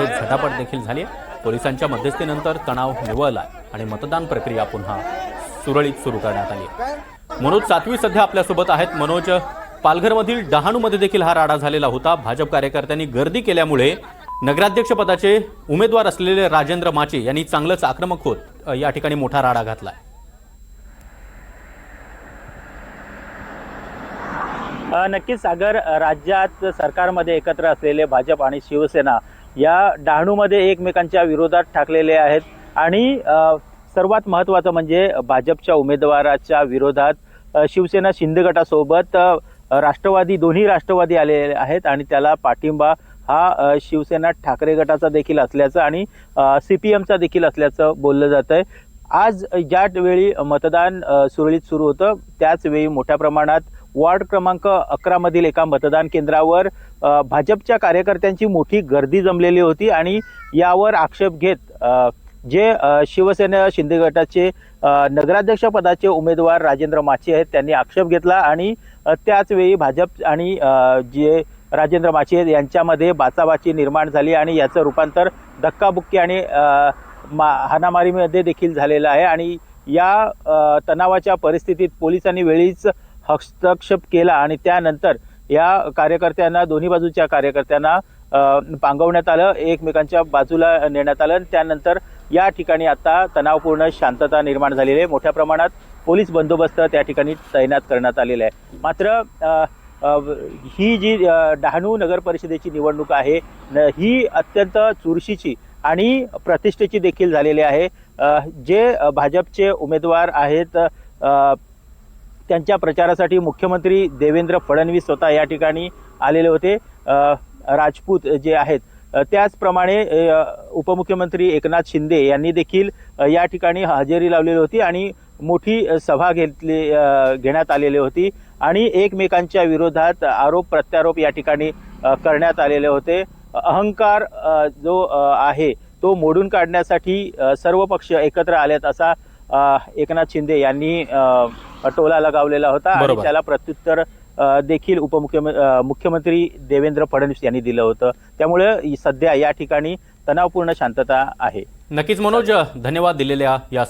झटापट देखील झाली। पोलिसांच्या मध्यस्थीनंतर तणाव निवळला आणि मतदान प्रक्रिया पुन्हा सुरळीत सुरू करण्यात आली। मनोज सातवी सध्या आपल्यासोबत आहेत। मनोज, पालघरमधील डहाणूमध्ये देखील हा राडा झालेला होता। भाजप कार्यकर्त्यांनी गर्दी केल्यामुळे नगराध्यक्ष पदाचे उमेदवार असलेले राजेंद्र माचे यांनी चांगलंच आक्रमक होत या ठिकाणी मोठा राडा घातलाय। नक्कीच सागर, राज्यात सरकारमध्ये एकत्र असलेले भाजप आणि शिवसेना या डहाणूमध्ये एकमेकांच्या विरोधात ठाकलेले आहेत आणि सर्वात महत्त्वाचं म्हणजे भाजपच्या उमेदवाराच्या विरोधात शिवसेना शिंदे गटासोबत राष्ट्रवादी, दोन्ही राष्ट्रवादी आलेले आहेत आणि त्याला पाठिंबा हा शिवसेना ठाकरे गटाचा देखील असल्याचं आणि CPMचा देखील असल्याचं बोललं जातंय। आज ज्या वेळी मतदान सुरळीत सुरू होतं त्याच वेळी मोठ्या प्रमाणात वार्ड क्रमांक 11 मधील एका मतदान केंद्रावर भाजपच्या कार्यकर्त्यांची मोठी गर्दी जमलेली होती आणि यावर आक्षेप घेत जे शिवसेना शिंदे गटाचे नगराध्यक्ष पदाचे उमेदवार राजेंद्र माचे आहेत त्यांनी आक्षेप घेतला आणि त्याच वेळी भाजप आणि जे राजेंद्र माचे यांच्यामध्ये बाचाबाची निर्माण झाली आणि याचं रूपांतर धक्काबुक्की आणि हाणामारीमध्ये देखील झालेलं आहे आणि या तणावाच्या परिस्थितीत पोलिसांनी वेळीच हस्तक्षेप केला आणि त्यानंतर या कार्यकर्त्यांना, दोन्ही बाजूच्या कार्यकर्त्यांना पांगवण्यात आलं, एकमेकांच्या बाजूला नेण्यात आलं। त्यानंतर या ठिकाणी आता तणावपूर्ण शांतता निर्माण झालेली आहे। मोठ्या प्रमाणात पोलीस बंदोबस्त त्या ठिकाणी तैनात करण्यात आलेला आहे। मात्र ही जी डहाणू नगर परिषदेची निवडणूक आहे ही अत्यंत चुरशीची आणि प्रतिष्ठेची देखील झालेली आहे। जे भाजपचे उमेदवार आहेत त्यांच्या प्रचारासाठी मुख्यमंत्री देवेंद्र फडणवीस स्वतः या ठिकाणी आलेले होते। राजपूत जे आहेत त्याचप्रमाणे उपमुख्यमंत्री एकनाथ शिंदे यांनी देखील या ठिकाणी हजेरी लावलेली होती आणि मोठी सभा घेण्यात आलेली होती आणि एकमेकांच्या विरोधात आरोप प्रत्यारोप या ठिकाणी करण्यात आलेले होते। अहंकार जो आहे तो मोडून काढण्यासाठी सर्व पक्ष एकत्र आलेत असा एकनाथ शिंदे यांनी टोला लगावलेला होता आणि त्याला प्रत्युत्तर देखील मुख्यमंत्री देवेंद्र फडणवीस यांनी दिलं होतं। त्यामुळे सध्या या ठिकाणी तणावपूर्ण शांतता आहे। नक्कीच मनोज, धन्यवाद दिलेल्या या